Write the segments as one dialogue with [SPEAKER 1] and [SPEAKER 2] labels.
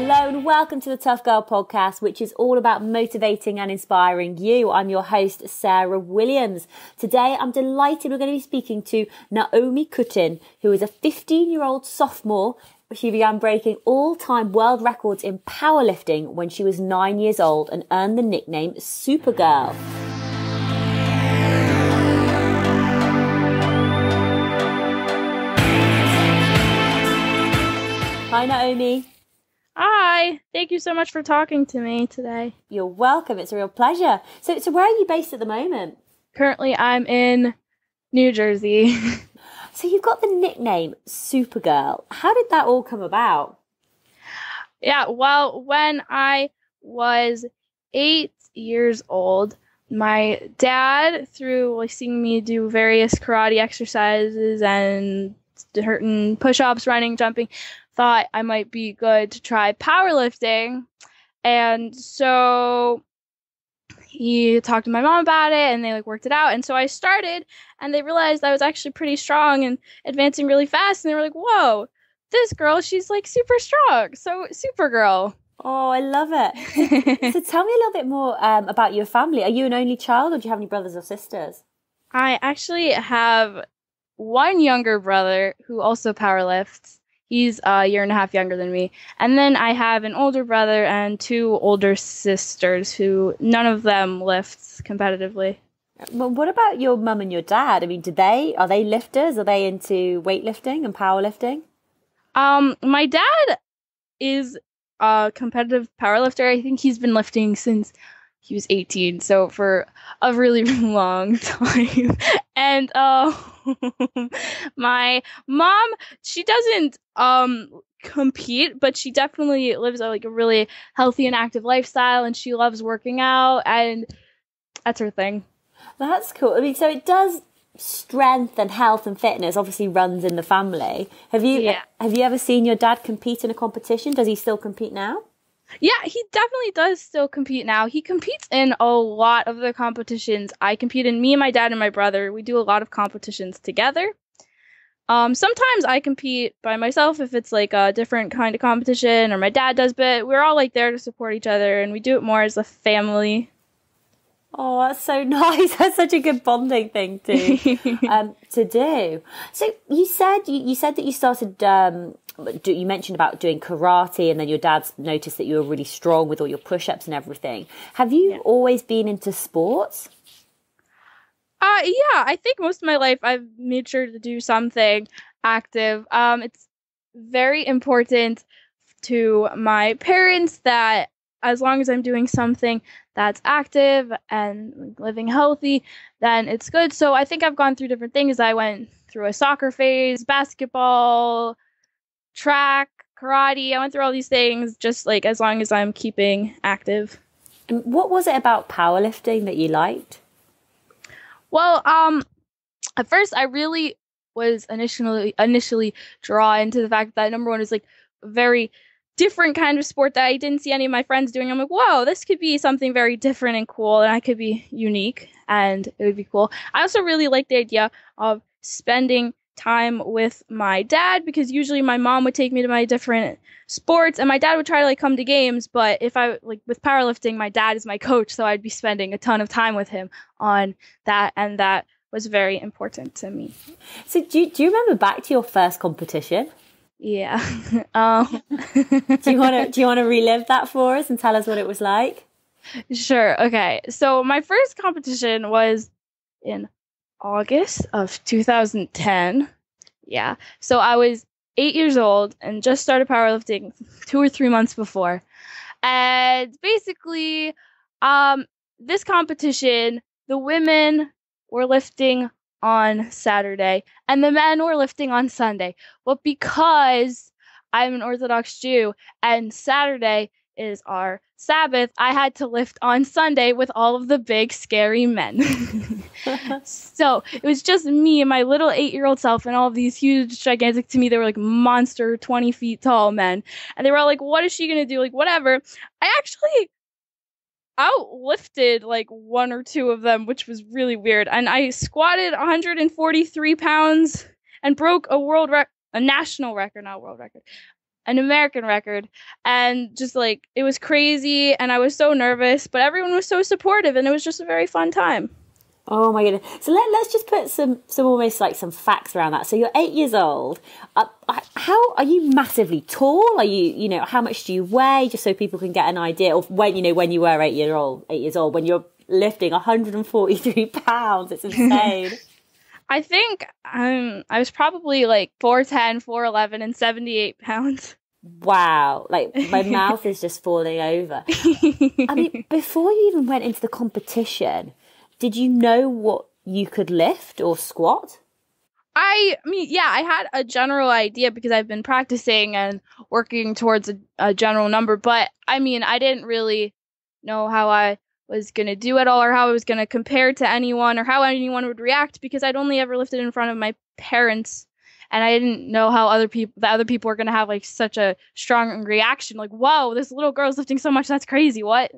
[SPEAKER 1] Hello and welcome to the Tough Girl podcast, which is all about motivating and inspiring you. I'm your host, Sarah Williams. Today, I'm delighted we're going to be speaking to Naomi Kutin, who is a 15-year-old sophomore. She began breaking all-time world records in powerlifting when she was 9 years old and earned the nickname Supergirl. Hi, Naomi.
[SPEAKER 2] Hi, thank you so much for talking to me today.
[SPEAKER 1] You're welcome. It's a real pleasure. So where are you based at the moment?
[SPEAKER 2] Currently, I'm in New Jersey.
[SPEAKER 1] So you've got the nickname Supergirl. How did that all come about?
[SPEAKER 2] Yeah, well, when I was 8 years old, my dad, through seeing me do various karate exercises and certain push-ups, running, jumping, thought I might be good to try powerlifting. And so he talked to my mom about it and they worked it out. And so I started and they realized I was actually pretty strong and advancing really fast. And they were like, whoa, this girl, she's super strong. So Supergirl.
[SPEAKER 1] Oh, I love it. So tell me a little bit more about your family. Are you an only child or do you have any brothers or sisters?
[SPEAKER 2] I actually have one younger brother who also powerlifts. He's a year and a half younger than me. And then I have an older brother and two older sisters who none of them lifts competitively.
[SPEAKER 1] Well, what about your mum and your dad? I mean, are they lifters? Are they into weightlifting and powerlifting?
[SPEAKER 2] My dad is a competitive powerlifter. I think he's been lifting since he was 18, so for a really long time. And my mom, she doesn't compete, but she definitely lives a really healthy and active lifestyle, and she loves working out, and that's her thing.
[SPEAKER 1] That's cool. I mean, so it does, strength and health and fitness obviously runs in the family. Have you ever seen your dad compete in a competition? Does he still compete now?
[SPEAKER 2] Yeah, he definitely does still compete now. He competes in a lot of the competitions I compete in. Me and my dad and my brother, we do a lot of competitions together. Sometimes I compete by myself if it's a different kind of competition, or my dad does, but we're all there to support each other, and we do it more as a family.
[SPEAKER 1] Oh, that's so nice. That's such a good bonding thing to do. So you said that you started, you mentioned about doing karate, and then your dad's noticed that you were really strong with all your push-ups and everything. Have you always been into sports?
[SPEAKER 2] Yeah, I think most of my life I've made sure to do something active. It's very important to my parents that as long as I'm doing something that's active and living healthy, then it's good. So I think I've gone through different things. I went through a soccer phase, basketball, track, karate. I went through all these things just as long as I'm keeping active.
[SPEAKER 1] And what was it about powerlifting that you liked?
[SPEAKER 2] Well, at first I really was initially drawn to the fact that number one is very different kind of sport that I didn't see any of my friends doing. I'm like, whoa, this could be something very different and cool, and I could be unique, and it would be cool. I also really like the idea of spending time with my dad, because usually my mom would take me to my different sports and my dad would try to come to games, but if I with powerlifting, my dad is my coach, so I'd be spending a ton of time with him on that, and that was very important to me.
[SPEAKER 1] So do you remember back to your first competition?
[SPEAKER 2] Yeah.
[SPEAKER 1] Do you want to relive that for us and tell us what it was like?
[SPEAKER 2] Sure. Okay. So my first competition was in August of 2010. Yeah. So I was 8 years old and just started powerlifting 2 or 3 months before. And basically, this competition, the women were lifting on Saturday and the men were lifting on Sunday. But because I'm an Orthodox Jew and Saturday is our Sabbath, I had to lift on Sunday with all of the big, scary men. So it was just me and my little 8-year-old self and all of these huge, gigantic, to me, they were monster 20 feet tall men. And they were all what is she going to do? Whatever. I actually outlifted one or two of them, which was really weird. And I squatted 143 pounds and broke a national record, not a world record, an American record. And just like, it was crazy and I was so nervous, but everyone was so supportive and it was just a very fun time.
[SPEAKER 1] Oh my goodness. So let's just put some almost like some facts around that. So you're 8 years old. How are you massively tall? Are you, how much do you weigh? Just so people can get an idea of when you were 8 years old, when you're lifting 143 pounds. It's insane.
[SPEAKER 2] I think I was probably like 4'10", 4'11", and 78 pounds.
[SPEAKER 1] Wow. Like my mouth is just falling over. I mean, before you even went into the competition, did you know what you could lift or squat? I
[SPEAKER 2] mean, yeah, I had a general idea because I've been practicing and working towards a general number. But I mean, I didn't really know how I was going to do it all or how I was going to compare to anyone or how anyone would react because I'd only ever lifted in front of my parents. And I didn't know how the other people were going to have like such a strong reaction. Like, whoa, this little girl's lifting so much. That's crazy. What?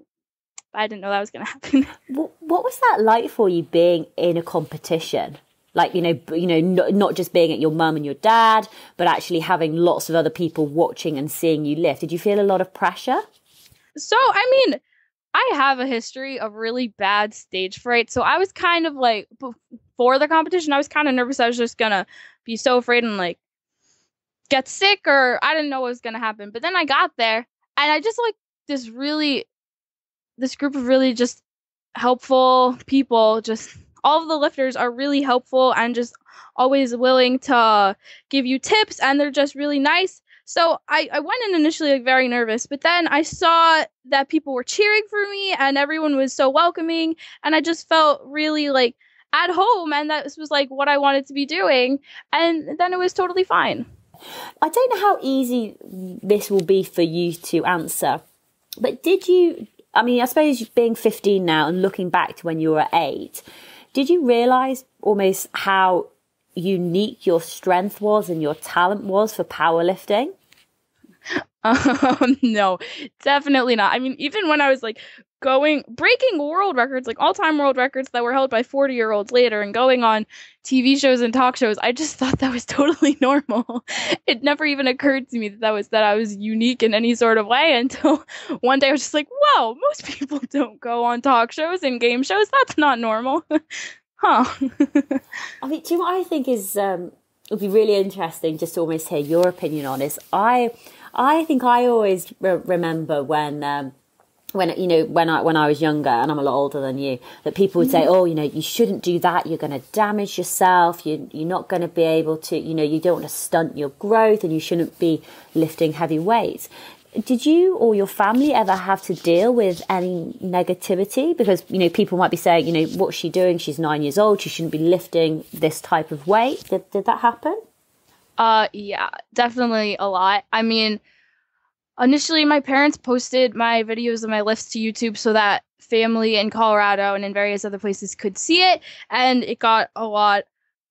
[SPEAKER 2] I didn't know that was going to happen.
[SPEAKER 1] What was that like for you being in a competition? Like, not just being at your mum and your dad, but actually having lots of other people watching and seeing you lift. Did you feel a lot of pressure?
[SPEAKER 2] So, I mean, I have a history of really bad stage fright. So I was kind of like, before the competition, I was kind of nervous. I was just going to be so afraid and like get sick or I didn't know what was going to happen. But then I got there and I just like this group of really just helpful people. Just all of the lifters are really helpful and just always willing to give you tips and they're just really nice. So I went in initially like very nervous, but then I saw that people were cheering for me and everyone was so welcoming and I just felt really like at home and that was like what I wanted to be doing. And then it was totally fine.
[SPEAKER 1] I don't know how easy this will be for you to answer, but I suppose being 15 now and looking back to when you were 8, did you realise almost how unique your strength was and your talent was for powerlifting?
[SPEAKER 2] No, definitely not. I mean, even when I was like breaking world records, like all-time world records that were held by 40-year-olds later and going on TV shows and talk shows, I just thought that was totally normal. It never even occurred to me that I was unique in any sort of way until one day I was just like, whoa, most people don't go on talk shows and game shows. That's not normal. Huh.
[SPEAKER 1] I mean, do you know what I think is would be really interesting just to almost hear your opinion on is I think I always remember when I was younger, and I'm a lot older than you, that people would say, oh, you shouldn't do that. You're going to damage yourself. You're not going to be able to, you don't want to stunt your growth and you shouldn't be lifting heavy weights. Did you or your family ever have to deal with any negativity? Because, people might be saying, what's she doing? She's 9 years old. She shouldn't be lifting this type of weight. Did that happen?
[SPEAKER 2] Yeah, definitely a lot. I mean, initially my parents posted my videos of my lifts to YouTube so that family in Colorado and in various other places could see it. And it got a lot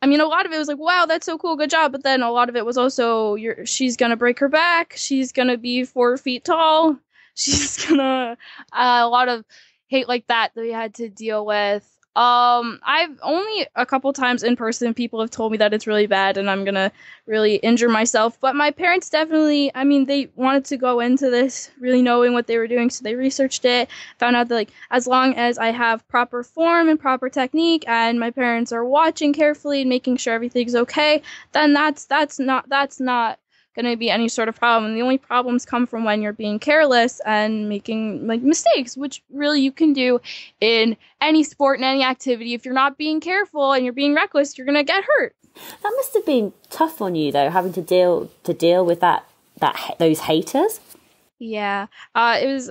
[SPEAKER 2] of it was like, wow, that's so cool. Good job. But then a lot of it was also, she's going to break her back. She's going to be 4 feet tall. She's going to, a lot of hate like that we had to deal with. I've only a couple times in person, people have told me that it's really bad and I'm going to really injure myself. But my parents definitely, they wanted to go into this really knowing what they were doing. So they researched it, found out that like, as long as I have proper form and proper technique and my parents are watching carefully and making sure everything's okay, then that's not going to be any sort of problem. The only problems come from when you're being careless and making like mistakes, which really you can do in any sport and any activity. If you're not being careful and you're being reckless, you're going to get hurt.
[SPEAKER 1] That must have been tough on you though, having to deal with those haters.
[SPEAKER 2] Yeah. It was,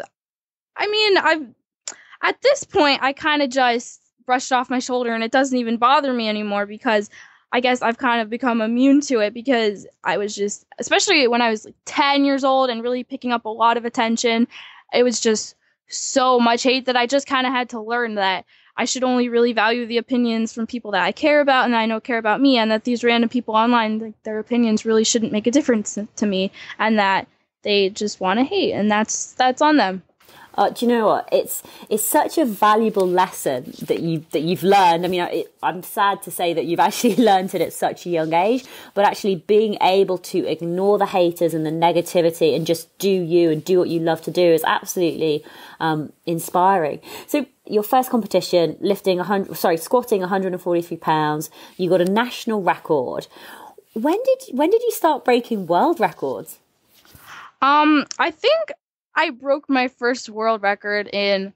[SPEAKER 2] at this point, I kind of just brushed off my shoulder and it doesn't even bother me anymore because I guess I've kind of become immune to it because I was just, especially when I was like 10 years old and really picking up a lot of attention, it was just so much hate that I just kind of had to learn that I should only really value the opinions from people that I care about and that I know care about me, and that these random people online, like, their opinions really shouldn't make a difference to me, and that they just want to hate, and that's on them.
[SPEAKER 1] Do you know what? It's such a valuable lesson that you've learned. I mean, I'm sad to say that you've actually learned it at such a young age, but actually being able to ignore the haters and the negativity and just do you and do what you love to do is absolutely inspiring. So your first competition, squatting 143 pounds, you got a national record. When did you start breaking world records?
[SPEAKER 2] I think I broke my first world record in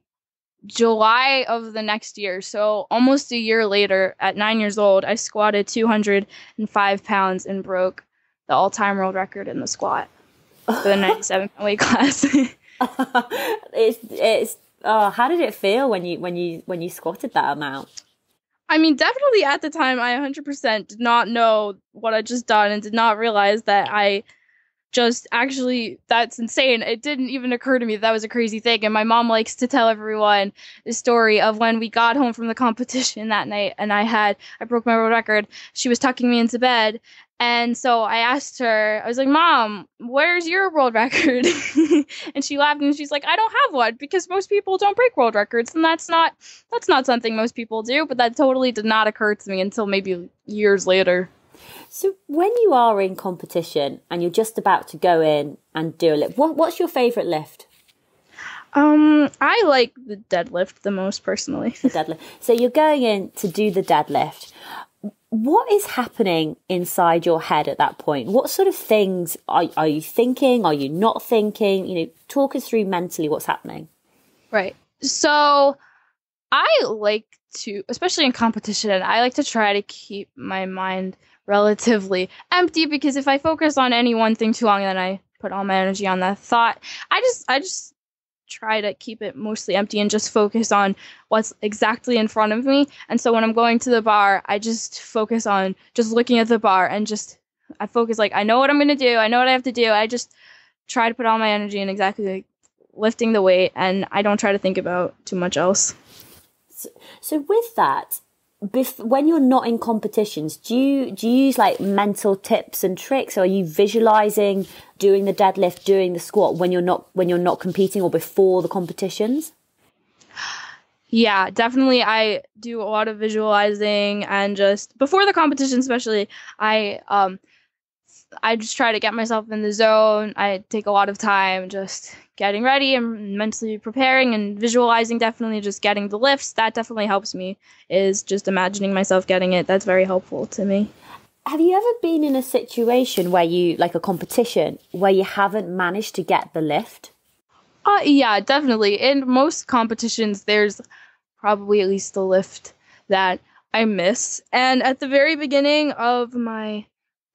[SPEAKER 2] July of the next year. So almost a year later, at 9 years old, I squatted 205 pounds and broke the all-time world record in the squat for the 97 weight class.
[SPEAKER 1] How did it feel when you squatted that amount?
[SPEAKER 2] I mean, definitely at the time, I 100% did not know what I just done and did not realize that that's insane. It didn't even occur to me that was a crazy thing. And my mom likes to tell everyone the story of when we got home from the competition that night and I broke my world record. She was tucking me into bed. And so I asked her, I was like, Mom, where's your world record? And she laughed and she's like, I don't have one because most people don't break world records. And that's not something most people do. But that totally did not occur to me until maybe years later.
[SPEAKER 1] So when you are in competition and you're just about to go in and do a lift, what's your favourite lift?
[SPEAKER 2] I like the deadlift the most personally.
[SPEAKER 1] The deadlift. So you're going in to do the deadlift. What is happening inside your head at that point? What sort of things are you thinking? Are you not thinking? You know, talk us through mentally what's happening.
[SPEAKER 2] Right. So I like to, especially in competition, I like to try to keep my mind relatively empty because if I focus on any one thing too long, then I put all my energy on that thought. I just try to keep it mostly empty and just focus on what's exactly in front of me. And so when I'm going to the bar, I just focus on just looking at the bar and I focus like, I know what I'm going to do. I know what I have to do. I just try to put all my energy in exactly like lifting the weight and I don't try to think about too much else.
[SPEAKER 1] So with that, when you're not in competitions, do you use like mental tips and tricks? Or are you visualizing doing the deadlift, doing the squat when you're not competing or before the competitions?
[SPEAKER 2] Yeah, definitely. I do a lot of visualizing and just before the competition, especially, I just try to get myself in the zone. I take a lot of time just getting ready and mentally preparing and visualizing, definitely just getting the lifts. That definitely helps me, is just imagining myself getting it. That's very helpful to me.
[SPEAKER 1] Have you ever been in a situation where like a competition, where you haven't managed to get the lift?
[SPEAKER 2] Yeah, definitely. In most competitions, there's probably at least a lift that I miss. And at the very beginning of my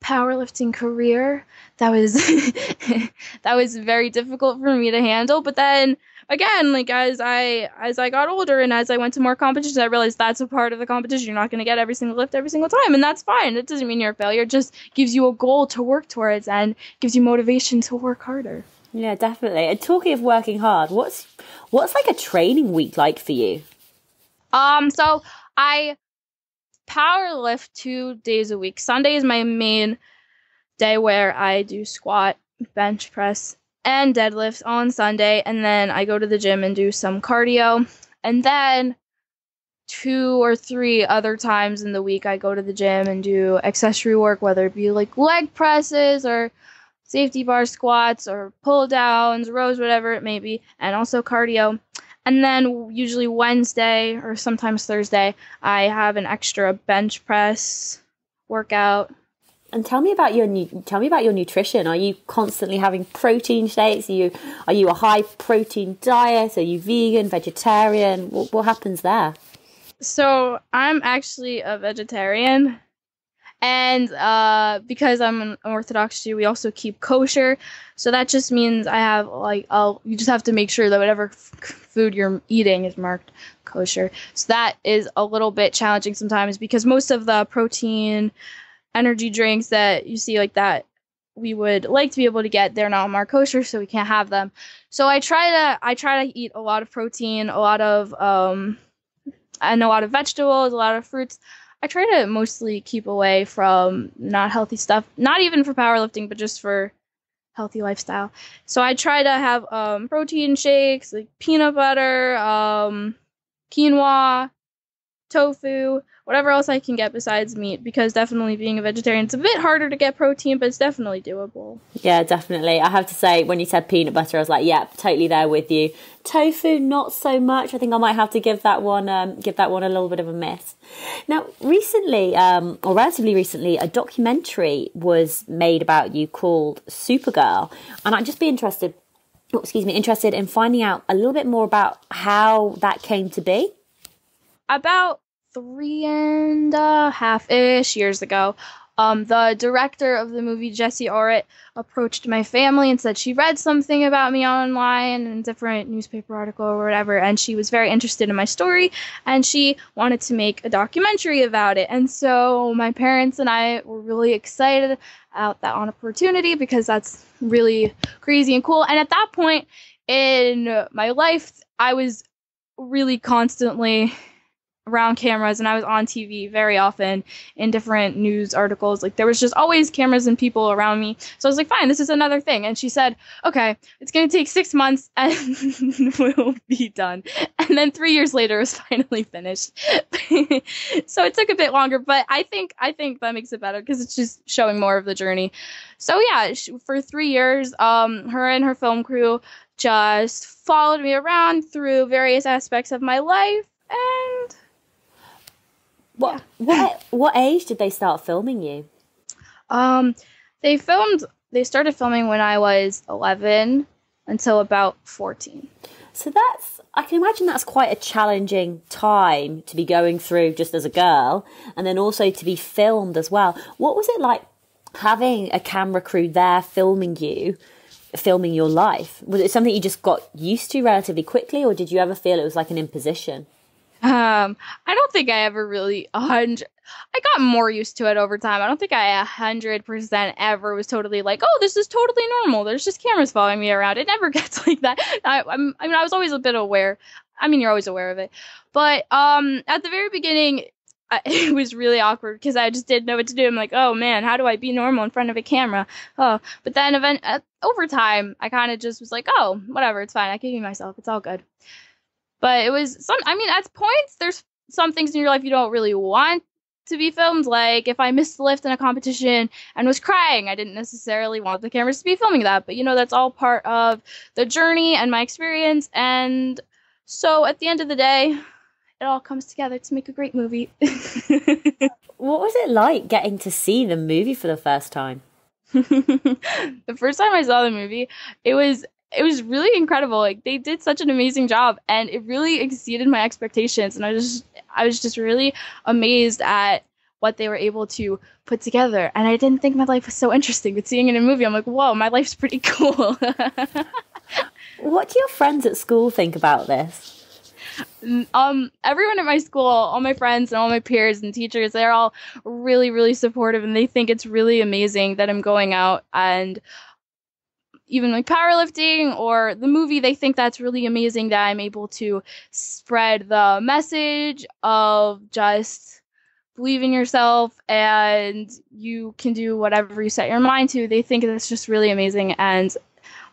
[SPEAKER 2] powerlifting career, that was that was very difficult for me to handle. But then again, like as I got older and as I went to more competitions, I realized that's a part of the competition. You're not going to get every single lift every single time, and that's fine. It doesn't mean you're a failure. It just gives you a goal to work towards and gives you motivation to work harder.
[SPEAKER 1] Yeah, definitely. And talking of working hard, what's like a training week like for you?
[SPEAKER 2] So I power lift 2 days a week. Sunday is my main day where I do squat, bench press, and deadlift on Sunday. And then I go to the gym and do some cardio. And then 2 or 3 other times in the week, I go to the gym and do accessory work, whether it be like leg presses or safety bar squats or pull downs, rows, whatever it may be, and also cardio. And then usually Wednesday or sometimes Thursday, I have an extra bench press workout.
[SPEAKER 1] And tell me about your nutrition. Are you constantly having protein shakes? Are you a high protein diet? Are you vegan, vegetarian? What happens there?
[SPEAKER 2] So I'm actually a vegetarian. And because I'm an Orthodox Jew, we also keep kosher. So that just means I have you just have to make sure that whatever food you're eating is marked kosher. So that is a little bit challenging sometimes because most of the protein energy drinks that you see like that we would like to be able to get, they're not marked kosher, so we can't have them. So I try to eat a lot of protein, a lot of vegetables, a lot of fruits. I try to mostly keep away from not healthy stuff, not even for powerlifting, but just for healthy lifestyle. So I try to have protein shakes, like peanut butter, quinoa, tofu, whatever else I can get besides meat, because definitely being a vegetarian, it's a bit harder to get protein, but it's definitely doable.
[SPEAKER 1] Yeah, definitely. I have to say, when you said peanut butter, I was like, yeah, totally there with you. Tofu, not so much. I think I might have to give that one a little bit of a miss. Now, recently, or relatively recently, a documentary was made about you called Supergirl, and I'd just be interested in finding out a little bit more about how that came to be.
[SPEAKER 2] About 3.5-ish years ago, the director of the movie, Jessie Orrit, approached my family and said she read something about me online in a different newspaper article or whatever, and she was very interested in my story, and she wanted to make a documentary about it. And so my parents and I were really excited about that opportunity, because that's really crazy and cool. And at that point in my life, I was really constantly around cameras, and I was on TV very often in different news articles. Like, there was just always cameras and people around me. So I was like, fine, this is another thing. And she said, okay, it's going to take 6 months and we'll be done. And then 3 years later, it was finally finished. So it took a bit longer, but I think that makes it better, because it's just showing more of the journey. So yeah, for 3 years, her and her film crew just followed me around through various aspects of my life. And
[SPEAKER 1] what age did they start filming you?
[SPEAKER 2] They started filming when I was 11 until about 14.
[SPEAKER 1] So I can imagine that's quite a challenging time to be going through just as a girl, and then also to be filmed as well. What was it like having a camera crew there filming your life? Was it something you just got used to relatively quickly, or did you ever feel it was like an imposition?
[SPEAKER 2] I don't think I ever really I got more used to it over time. I don't think I 100% ever was totally like, oh, this is totally normal. There's just cameras following me around. It never gets like that. I was always a bit aware. I mean, you're always aware of it. But at the very beginning, it was really awkward, because I just didn't know what to do. I'm like, oh man, how do I be normal in front of a camera? Oh, but then over time, I kind of just was like, oh, whatever, it's fine. I can be myself. It's all good. But it was at points, there's some things in your life you don't really want to be filmed. Like, if I missed the lift in a competition and was crying, I didn't necessarily want the cameras to be filming that. But, that's all part of the journey and my experience. And so at the end of the day, it all comes together to make a great movie.
[SPEAKER 1] What was it like getting to see the movie for the first time?
[SPEAKER 2] The first time I saw the movie, it was really incredible. Like, they did such an amazing job, and it really exceeded my expectations. And I was just really amazed at what they were able to put together. And I didn't think my life was so interesting, but seeing it in a movie, I'm like, whoa, my life's pretty cool.
[SPEAKER 1] What do your friends at school think about this?
[SPEAKER 2] Everyone at my school, all my friends and all my peers and teachers, they're all really, really supportive, and they think it's really amazing that I'm going out and even like powerlifting or the movie. They think that's really amazing that I'm able to spread the message of just believe in yourself and you can do whatever you set your mind to. They think it's just really amazing, and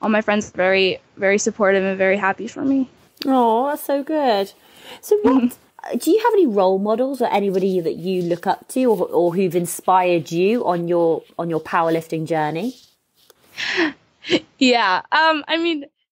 [SPEAKER 2] all my friends are very, very supportive and very happy for me.
[SPEAKER 1] Oh, that's so good. So do you have any role models or anybody that you look up to or who've inspired you on your powerlifting journey?
[SPEAKER 2] Yeah.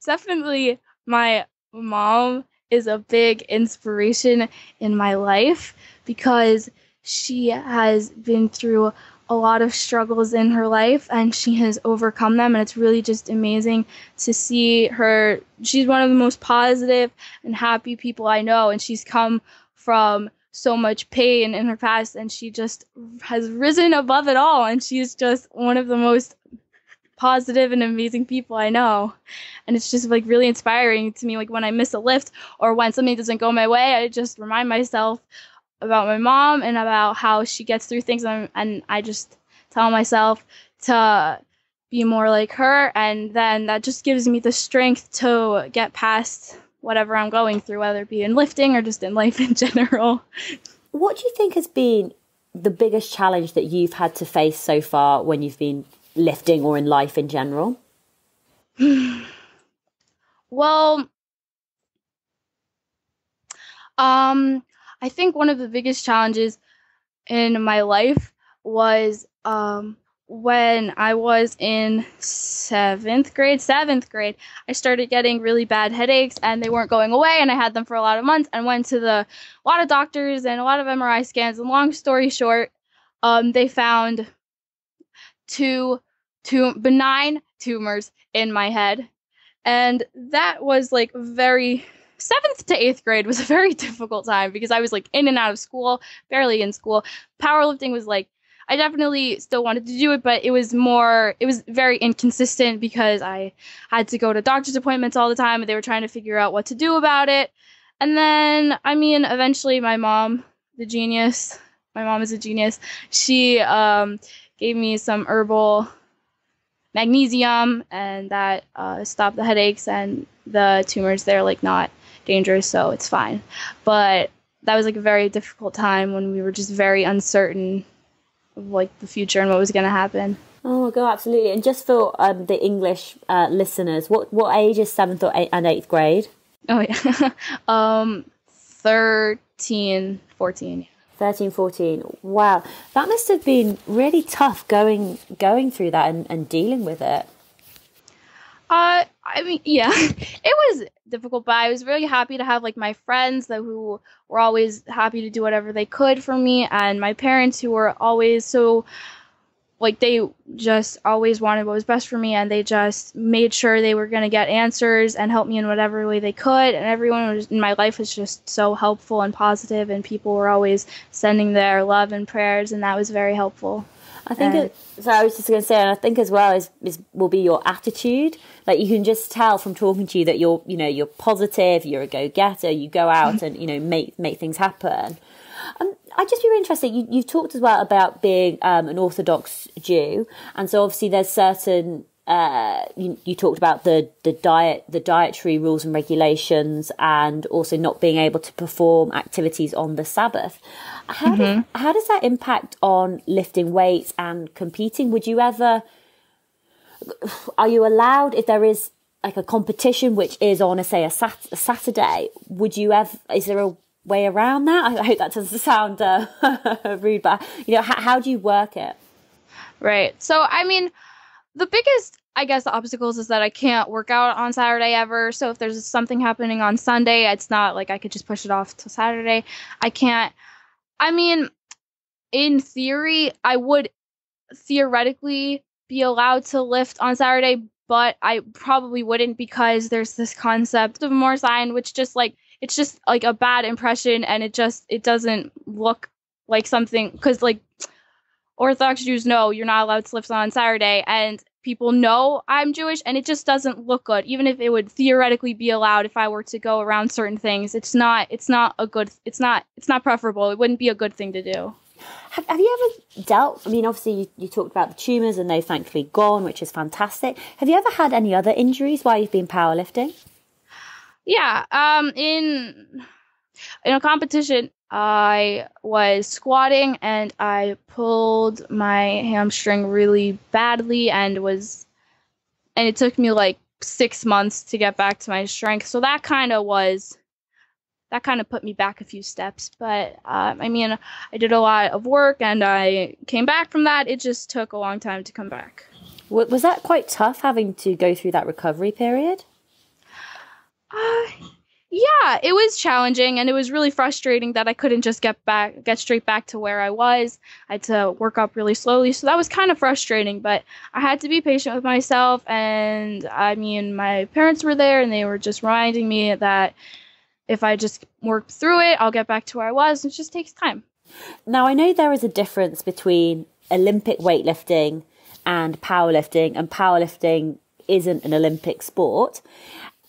[SPEAKER 2] Definitely my mom is a big inspiration in my life, because she has been through a lot of struggles in her life and she has overcome them, and it's really just amazing to see her. She's one of the most positive and happy people I know, and she's come from so much pain in her past, and she just has risen above it all, and she's just one of the most positive and amazing people I know. And it's just like really inspiring to me. Like, when I miss a lift or when something doesn't go my way, I just remind myself about my mom and about how she gets through things, and I just tell myself to be more like her, and then that just gives me the strength to get past whatever I'm going through, whether it be in lifting or just in life in general.
[SPEAKER 1] What do you think has been the biggest challenge that you've had to face so far when you've been lifting or in life in general?
[SPEAKER 2] Well, I think one of the biggest challenges in my life was when I was in seventh grade, I started getting really bad headaches and they weren't going away, and I had them for a lot of months and went to a lot of doctors and a lot of MRI scans. And long story short, they found two benign tumors in my head. And that was like very, 7th to 8th grade was a very difficult time because I was like in and out of school, barely in school. Powerlifting was like, I definitely still wanted to do it, but it was very inconsistent because I had to go to doctor's appointments all the time and they were trying to figure out what to do about it. And then, eventually my mom is a genius. She gave me some herbal magnesium, and that stopped the headaches, and the tumors, they're like not dangerous, so it's fine. But that was like a very difficult time when we were just very uncertain of like the future and what was going to happen.
[SPEAKER 1] Oh my God, absolutely. And just for the English listeners, what age is 7th and 8th grade?
[SPEAKER 2] Oh yeah. 13, 14.
[SPEAKER 1] 13, 14. Wow. That must have been really tough going through that and dealing with it.
[SPEAKER 2] Yeah, it was difficult, but I was really happy to have like my friends who were always happy to do whatever they could for me, and my parents who were always so like they just always wanted what was best for me, and they just made sure they were going to get answers and help me in whatever way they could. And everyone in my life was just so helpful and positive, and people were always sending their love and prayers, and that was very helpful.
[SPEAKER 1] I think so. I was just going to say, and I think as well will be your attitude. Like you can just tell from talking to you that you're positive, you're a go-getter, you go out and make things happen. I'd just be really interested. You've talked as well about being an Orthodox Jew, and so obviously there's certain. You talked about the dietary rules and regulations, and also not being able to perform activities on the Sabbath. How does that impact on lifting weights and competing? Are you allowed, if there is like a competition which is on a Saturday? Is there a way around that? I hope that doesn't sound rude, but how do you work it?
[SPEAKER 2] Right. So the biggest, I guess, obstacles is that I can't work out on Saturday ever. So if there's something happening on Sunday, it's not like I could just push it off to Saturday. I can't. In theory, I would theoretically be allowed to lift on Saturday, but I probably wouldn't, because there's this concept of Morsign, which it's just like a bad impression, and it doesn't look like something, because like Orthodox Jews know you're not allowed to lift on Saturday, and people know I'm Jewish, and it just doesn't look good. Even if it would theoretically be allowed, if I were to go around certain things, it's not preferable. It wouldn't be a good thing to do.
[SPEAKER 1] Have you ever dealt? Obviously you talked about the tumours, and they've thankfully gone, which is fantastic. Have you ever had any other injuries while you've been powerlifting?
[SPEAKER 2] Yeah. In a competition, I was squatting and I pulled my hamstring really badly, and it took me like 6 months to get back to my strength. So that kind of put me back a few steps. But I did a lot of work and I came back from that. It just took a long time to come back.
[SPEAKER 1] Was that quite tough, having to go through that recovery period?
[SPEAKER 2] Yeah, it was challenging, and it was really frustrating that I couldn't just get straight back to where I was. I had to work up really slowly, so that was kind of frustrating, but I had to be patient with myself, and my parents were there, and they were just reminding me that if I just work through it, I'll get back to where I was. It just takes time.
[SPEAKER 1] Now, I know there is a difference between Olympic weightlifting and powerlifting isn't an Olympic sport.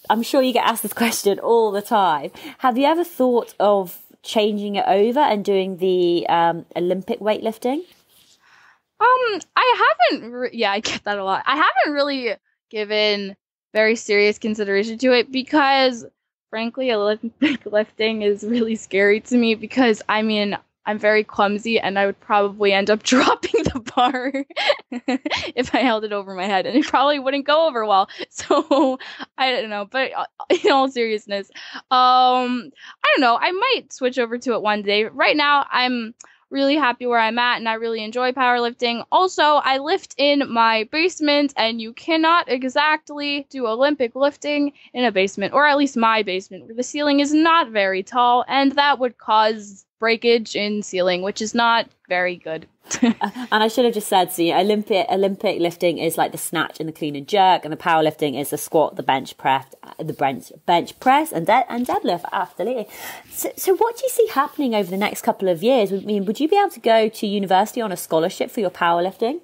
[SPEAKER 1] I'm sure you get asked this question all the time. Have you ever thought of changing it over and doing the Olympic weightlifting?
[SPEAKER 2] I haven't. I get that a lot. I haven't really given very serious consideration to it because, frankly, Olympic lifting is really scary to me because, I'm very clumsy and I would probably end up dropping the bar if I held it over my head, and it probably wouldn't go over well. So I don't know, but in all seriousness, I don't know. I might switch over to it one day. Right now, I'm really happy where I'm at and I really enjoy powerlifting. Also, I lift in my basement, and you cannot exactly do Olympic lifting in a basement, or at least my basement, where the ceiling is not very tall, and that would cause breakage in ceiling, which is not very good.
[SPEAKER 1] And I should have just said, so Olympic lifting is like the snatch and the clean and jerk, and the powerlifting is the squat, the bench press, and deadlift. Absolutely. So what do you see happening over the next couple of years? I mean, would you be able to go to university on a scholarship for your powerlifting?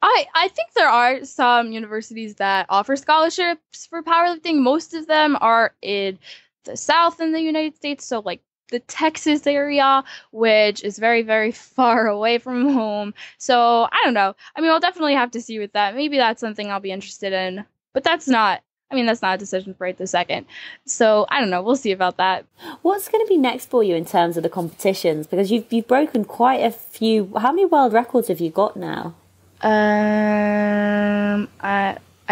[SPEAKER 2] I think there are some universities that offer scholarships for powerlifting. Most of them are in the South in the United States, so like the Texas area, which is very, very far away from home. So I don't know. I mean, I'll definitely have to see with that. Maybe that's something I'll be interested in, but that's not a decision for right this second. So I don't know. We'll see about that.
[SPEAKER 1] What's going to be next for you in terms of the competitions? Because you've broken quite a few. How many world records have you got now?
[SPEAKER 2] I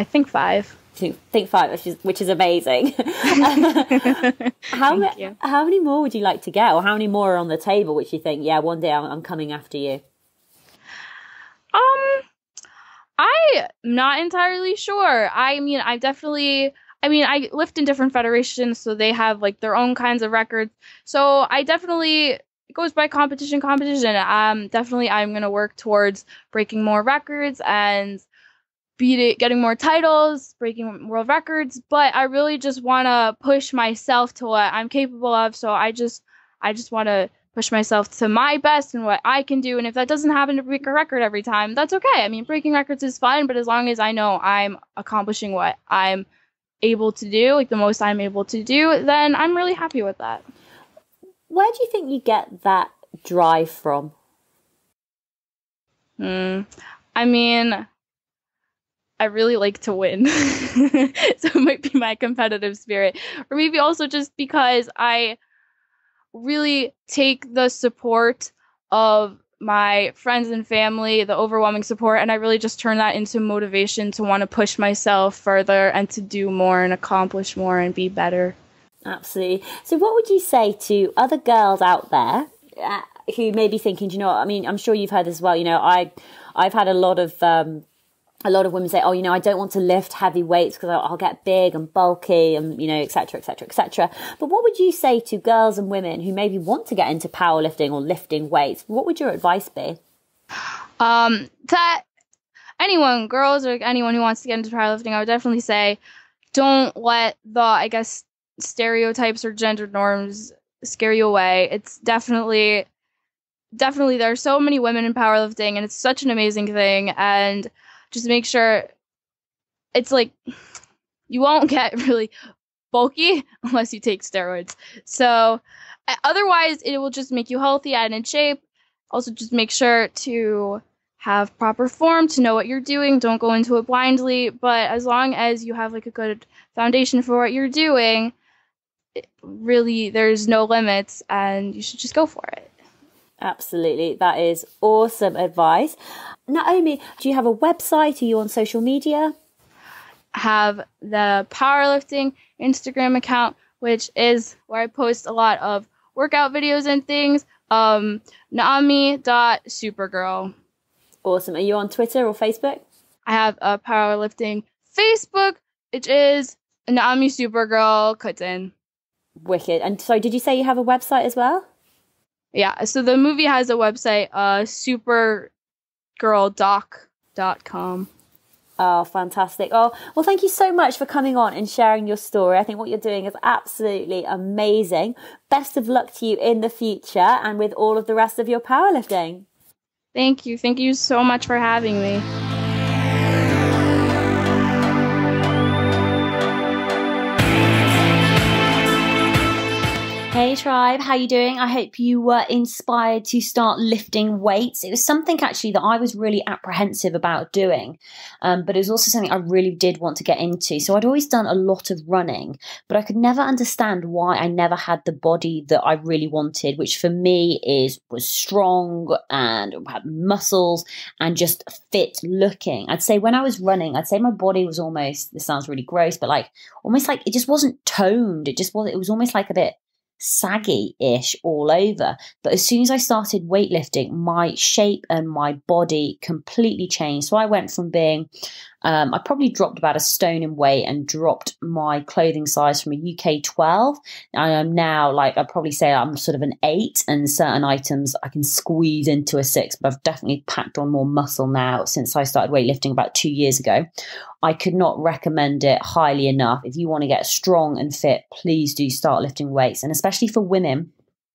[SPEAKER 2] think 5.
[SPEAKER 1] Think 5, which is amazing. How many more would you like to get, or how many more are on the table which you think, yeah, one day I'm coming after you?
[SPEAKER 2] I'm not entirely sure. I I lift in different federations, so they have like their own kinds of records. So it goes by competition. Definitely I'm going to work towards breaking more records and getting more titles, breaking world records, but I really just want to push myself to what I'm capable of. So I just want to push myself to my best and what I can do. And if that doesn't happen to break a record every time, that's okay. I mean, breaking records is fun, but as long as I know I'm accomplishing what I'm able to do, like the most I'm able to do, then I'm really happy with that.
[SPEAKER 1] Where do you think you get that drive from?
[SPEAKER 2] I mean, I really like to win. So it might be my competitive spirit. Or maybe also just because I really take the support of my friends and family, the overwhelming support, and I really just turn that into motivation to want to push myself further and to do more and accomplish more and be better.
[SPEAKER 1] Absolutely. So what would you say to other girls out there who may be thinking, you know what, I mean, I'm sure you've heard this as well, you know, I've had a lot of women say, oh, you know, I don't want to lift heavy weights because I'll get big and bulky and, you know, et cetera, et cetera, et cetera. But what would you say to girls and women who maybe want to get into powerlifting or lifting weights? What would your advice be?
[SPEAKER 2] That anyone, girls or anyone who wants to get into powerlifting, I would definitely say don't let the, I guess, stereotypes or gender norms scare you away. It's definitely there are so many women in powerlifting, and it's such an amazing thing. And just make sure it's like you won't get really bulky unless you take steroids. So otherwise, it will just make you healthy and in shape. Also, just make sure to have proper form, to know what you're doing. Don't go into it blindly. But as long as you have like a good foundation for what you're doing, really, there's no limits, and you should just go for it.
[SPEAKER 1] Absolutely. That is awesome advice. Naomi, do you have a website? Are you on social media?
[SPEAKER 2] I have the powerlifting Instagram account, which is where I post a lot of workout videos and things. Naomi.Supergirl.
[SPEAKER 1] Awesome. Are you on Twitter or Facebook?
[SPEAKER 2] I have a powerlifting Facebook, which is Naomi Supergirl Kutin.
[SPEAKER 1] Wicked. And so did you say you have a website as well?
[SPEAKER 2] Yeah, so the movie has a website, supergirldoc.com.
[SPEAKER 1] Oh, fantastic. Oh, well, thank you so much for coming on and sharing your story. I think what you're doing is absolutely amazing. Best of luck to you in the future and with all of the rest of your powerlifting.
[SPEAKER 2] Thank you. Thank you so much for having me.
[SPEAKER 1] Hey tribe, how you doing? I hope you were inspired to start lifting weights. It was something actually that I was really apprehensive about doing, but it was also something I really did want to get into. So I'd always done a lot of running, but I could never understand why I never had the body that I really wanted, which for me was strong and had muscles and just fit looking. I'd say when I was running, I'd say my body was almost, this sounds really gross, but like almost like it just wasn't toned. It was almost like a bit saggy-ish all over. But as soon as I started weightlifting, my shape and my body completely changed. So I went from being I probably dropped about a stone in weight and dropped my clothing size from a UK 12. And I'm now I'd probably say I'm sort of an 8, and certain items I can squeeze into a 6, but I've definitely packed on more muscle now since I started weightlifting about 2 years ago. I could not recommend it highly enough. If you want to get strong and fit, please do start lifting weights. And especially for women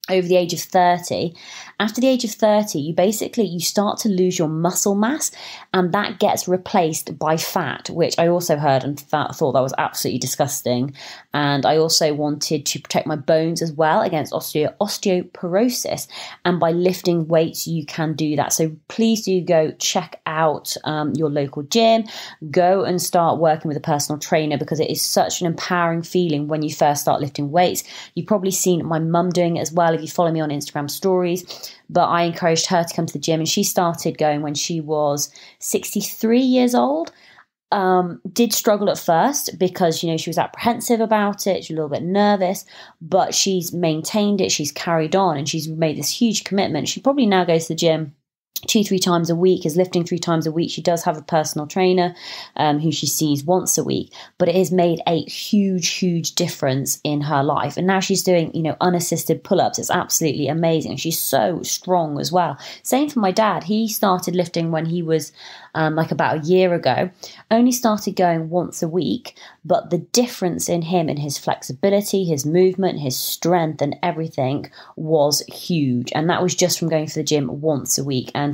[SPEAKER 1] over the age of 30, after the age of 30, you start to lose your muscle mass, and that gets replaced by fat, which I also heard and thought that was absolutely disgusting. And I also wanted to protect my bones as well against osteoporosis. And by lifting weights, you can do that. So please do go check out your local gym, go and start working with a personal trainer, because it is such an empowering feeling when you first start lifting weights. You've probably seen my mum doing it as well if you follow me on Instagram stories, but I encouraged her to come to the gym, and she started going when she was 63 years old. Did struggle at first because, she was apprehensive about it. She was a little bit nervous, but she's maintained it. She's carried on, and she's made this huge commitment. She probably now goes to the gym 2-3 times a week, is lifting 3 times a week. She does have a personal trainer who she sees once a week, but it has made a huge difference in her life. And now she's doing, unassisted pull-ups. It's absolutely amazing. She's so strong as well. Same for my dad. He started lifting when he was about a year ago, only started going once a week, but the difference in him and his flexibility, his movement, his strength and everything was huge. And that was just from going to the gym once a week. And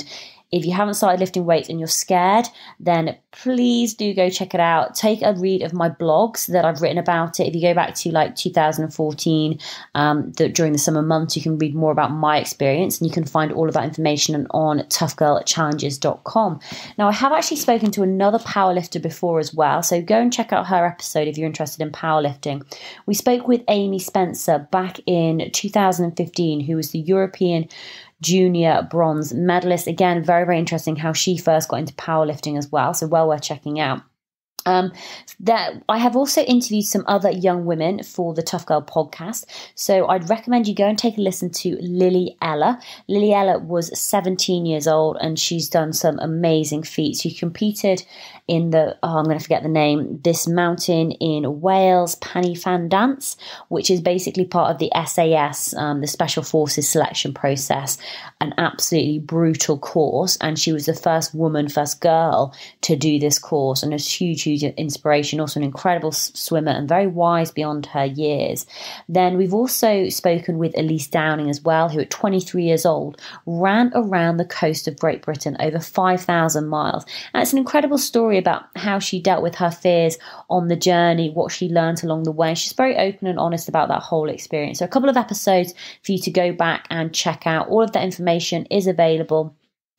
[SPEAKER 1] if you haven't started lifting weights and you're scared, then please do go check it out. Take a read of my blogs that I've written about it. If you go back to 2014, during the summer months, you can read more about my experience, and you can find all of that information on toughgirlchallenges.com. Now, I have actually spoken to another powerlifter before as well, so go and check out her episode if you're interested in powerlifting. We spoke with Amy Spencer back in 2015, who was the European junior bronze medalist. Again, very interesting how she first got into powerlifting as well, so well worth checking out. That I have also interviewed some other young women for the Tough Girl podcast, so I'd recommend you go and take a listen to Lily Ella. Lily Ella was 17 years old, and she's done some amazing feats. She competed in I'm going to forget the name, this mountain in Wales, Pani Fan Dance, which is basically part of the SAS, the Special Forces selection process, an absolutely brutal course. And she was the first girl to do this course, and it's huge inspiration, also an incredible swimmer and very wise beyond her years. Then we've also spoken with Elise Downing as well, who at 23 years old ran around the coast of Great Britain over 5,000 miles. And it's an incredible story about how she dealt with her fears on the journey, what she learned along the way. She's very open and honest about that whole experience. So a couple of episodes for you to go back and check out. All of that information is available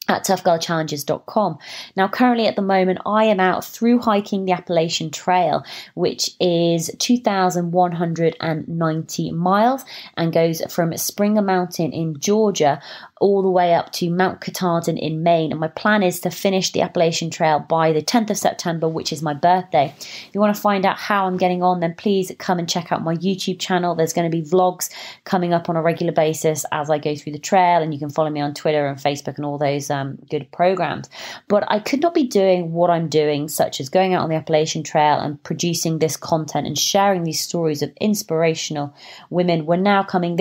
[SPEAKER 1] at toughgirlchallenges.com. Now, currently at the moment, I am out through hiking the Appalachian Trail, which is 2,190 miles and goes from Springer Mountain in Georgia all the way up to Mount Katahdin in Maine. And my plan is to finish the Appalachian Trail by the 10th of September, which is my birthday. If you want to find out how I'm getting on, then please come and check out my YouTube channel. There's going to be vlogs coming up on a regular basis as I go through the trail, and you can follow me on Twitter and Facebook and all those good programs. But I could not be doing what I'm doing, such as going out on the Appalachian Trail and producing this content and sharing these stories of inspirational women. We're now coming,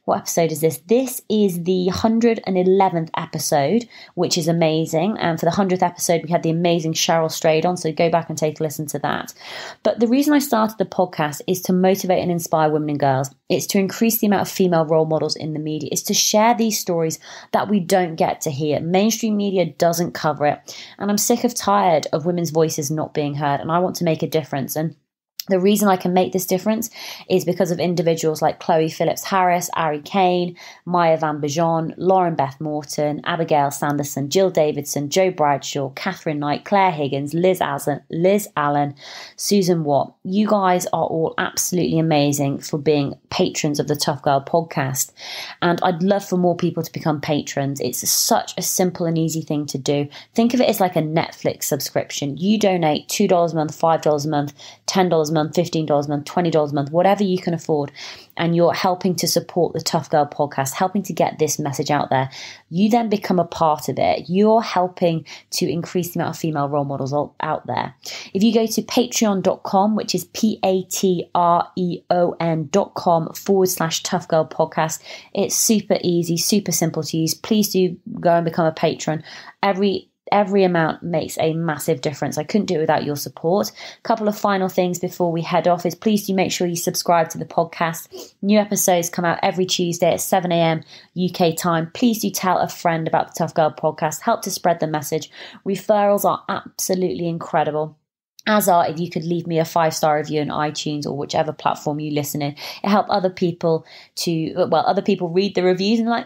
[SPEAKER 1] what episode is this? This is the 111th episode, which is amazing. And for the 100th episode, we had the amazing Cheryl Strayed on, so go back and take a listen to that. But the reason I started the podcast is to motivate and inspire women and girls. It's to increase the amount of female role models in the media. It's to share these stories that we don't get to hear. Mainstream media doesn't cover it. And I'm sick of tired of women's voices not being heard, and I want to make a difference. And The reason I can make this difference is because of individuals like Chloe Phillips Harris, Ari Kane, Maya Van Bajon, Lauren Beth Morton, Abigail Sanderson, Jill Davidson, Joe Bradshaw, Catherine Knight, Claire Higgins, Liz Allen, Susan Watt. You guys are all absolutely amazing for being patrons of the Tough Girl podcast. And I'd love for more people to become patrons. It's such a simple and easy thing to do. Think of it as like a Netflix subscription. You donate $2 a month, $5 a month, $10 a month, $15 a month, $20 a month, whatever you can afford, and you're helping to support the Tough Girl podcast, helping to get this message out there. You then become a part of it. You're helping to increase the amount of female role models out there. If you go to patreon.com, which is patreon.com/Tough Girl podcast, it's super easy, super simple to use. Please do go and become a patron. Every amount makes a massive difference. I couldn't do it without your support. A couple of final things before we head off is please do make sure you subscribe to the podcast. New episodes come out every Tuesday at 7 a.m. UK time. Please do tell a friend about the Tough Girl podcast. Help to spread the message. Referrals are absolutely incredible. As are, if you could leave me a 5-star review on iTunes or whichever platform you listen in. It helps other people read the reviews and like,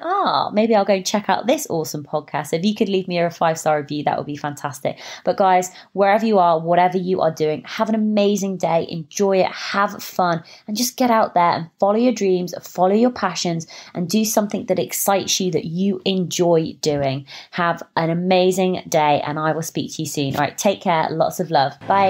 [SPEAKER 1] maybe I'll go check out this awesome podcast. So if you could leave me a 5-star review, that would be fantastic. But guys, wherever you are, whatever you are doing, have an amazing day. Enjoy it, have fun, and just get out there and follow your dreams, follow your passions, and do something that excites you, that you enjoy doing. Have an amazing day, and I will speak to you soon. All right, take care. Lots of love. Bye.